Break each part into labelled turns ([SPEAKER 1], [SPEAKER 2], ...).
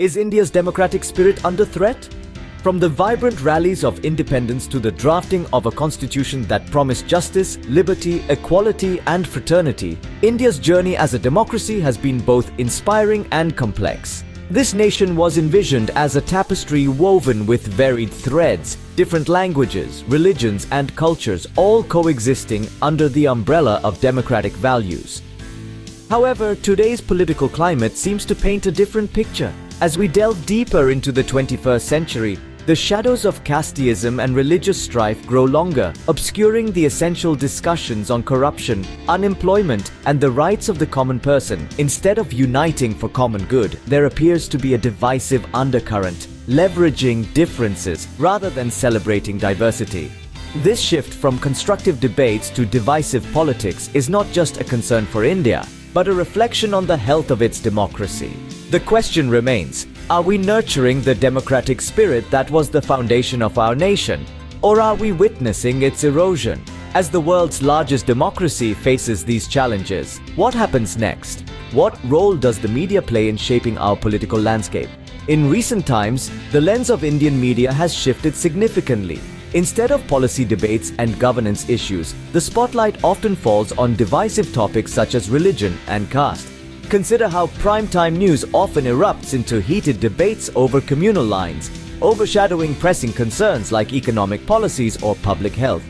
[SPEAKER 1] Is India's democratic spirit under threat? From the vibrant rallies of independence to the drafting of a constitution that promised justice, liberty, equality and fraternity, India's journey as a democracy has been both inspiring and complex. This nation was envisioned as a tapestry woven with varied threads, different languages, religions and cultures all coexisting under the umbrella of democratic values. However, today's political climate seems to paint a different picture. As we delve deeper into the 21st century, the shadows of casteism and religious strife grow longer, obscuring the essential discussions on corruption, unemployment, and the rights of the common person. Instead of uniting for common good, there appears to be a divisive undercurrent, leveraging differences rather than celebrating diversity. This shift from constructive debates to divisive politics is not just a concern for India, but a reflection on the health of its democracy. The question remains, are we nurturing the democratic spirit that was the foundation of our nation? Or are we witnessing its erosion? As the world's largest democracy faces these challenges, what happens next? What role does the media play in shaping our political landscape? In recent times, the lens of Indian media has shifted significantly. Instead of policy debates and governance issues, the spotlight often falls on divisive topics such as religion and caste. Consider how primetime news often erupts into heated debates over communal lines, overshadowing pressing concerns like economic policies or public health.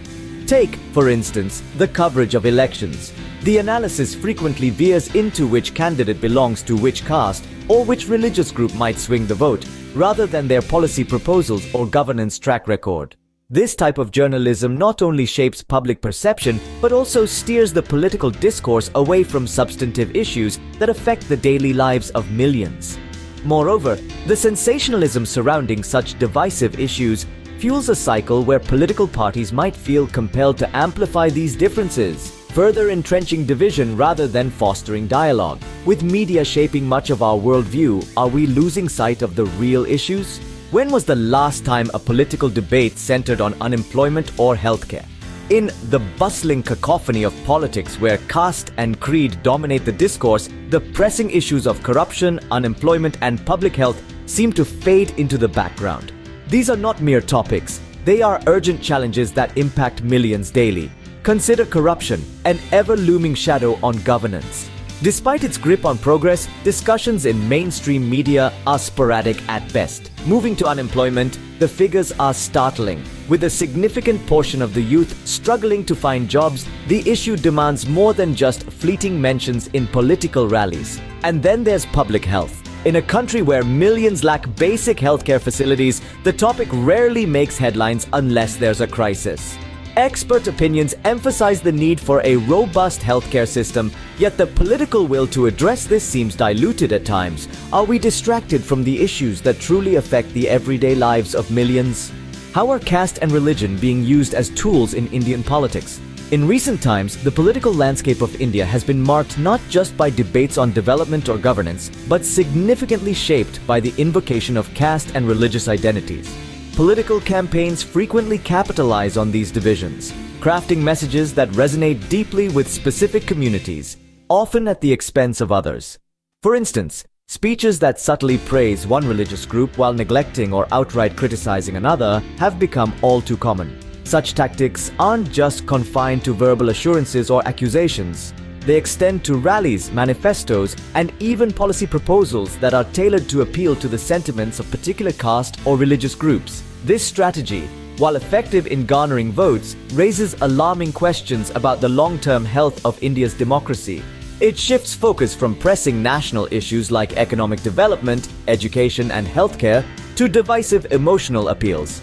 [SPEAKER 1] Take, for instance, the coverage of elections. The analysis frequently veers into which candidate belongs to which caste or which religious group might swing the vote, rather than their policy proposals or governance track record. This type of journalism not only shapes public perception, but also steers the political discourse away from substantive issues that affect the daily lives of millions. Moreover, the sensationalism surrounding such divisive issues fuels a cycle where political parties might feel compelled to amplify these differences, further entrenching division rather than fostering dialogue. With media shaping much of our worldview, are we losing sight of the real issues? When was the last time a political debate centered on unemployment or healthcare? In the bustling cacophony of politics where caste and creed dominate the discourse, the pressing issues of corruption, unemployment, and public health seem to fade into the background. These are not mere topics, they are urgent challenges that impact millions daily. Consider corruption, an ever-looming shadow on governance. Despite its grip on progress, discussions in mainstream media are sporadic at best. Moving to unemployment, the figures are startling. With a significant portion of the youth struggling to find jobs, the issue demands more than just fleeting mentions in political rallies. And then there's public health. In a country where millions lack basic healthcare facilities, the topic rarely makes headlines unless there's a crisis. Expert opinions emphasize the need for a robust healthcare system, yet the political will to address this seems diluted at times. Are we distracted from the issues that truly affect the everyday lives of millions? How are caste and religion being used as tools in Indian politics? In recent times, the political landscape of India has been marked not just by debates on development or governance, but significantly shaped by the invocation of caste and religious identities. Political campaigns frequently capitalize on these divisions, crafting messages that resonate deeply with specific communities, often at the expense of others. For instance, speeches that subtly praise one religious group while neglecting or outright criticizing another have become all too common. Such tactics aren't just confined to verbal assurances or accusations. They extend to rallies, manifestos, and even policy proposals that are tailored to appeal to the sentiments of particular caste or religious groups. This strategy, while effective in garnering votes, raises alarming questions about the long-term health of India's democracy. It shifts focus from pressing national issues like economic development, education, and healthcare to divisive emotional appeals.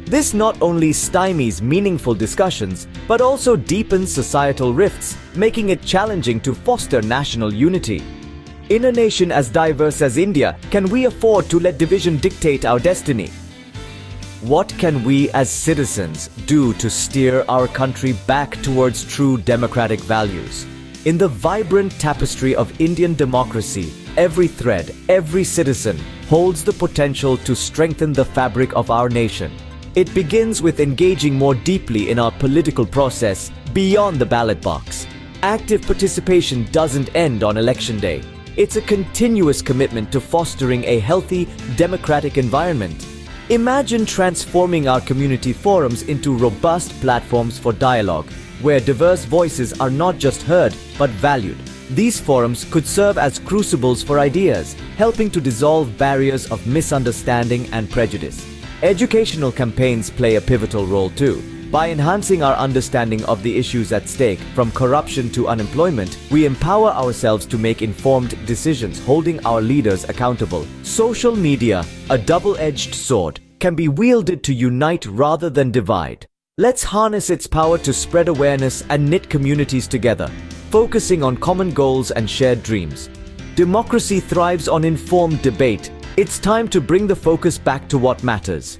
[SPEAKER 1] This not only stymies meaningful discussions, but also deepens societal rifts, making it challenging to foster national unity. In a nation as diverse as India, can we afford to let division dictate our destiny? What can we as citizens do to steer our country back towards true democratic values? In the vibrant tapestry of Indian democracy, every thread, every citizen holds the potential to strengthen the fabric of our nation. It begins with engaging more deeply in our political process beyond the ballot box. Active participation doesn't end on election day. It's a continuous commitment to fostering a healthy, democratic environment. Imagine transforming our community forums into robust platforms for dialogue, where diverse voices are not just heard but valued. These forums could serve as crucibles for ideas, helping to dissolve barriers of misunderstanding and prejudice. Educational campaigns play a pivotal role too. By enhancing our understanding of the issues at stake, from corruption to unemployment, we empower ourselves to make informed decisions, holding our leaders accountable. Social media, a double-edged sword, can be wielded to unite rather than divide. Let's harness its power to spread awareness and knit communities together, focusing on common goals and shared dreams. Democracy thrives on informed debate. It's time to bring the focus back to what matters.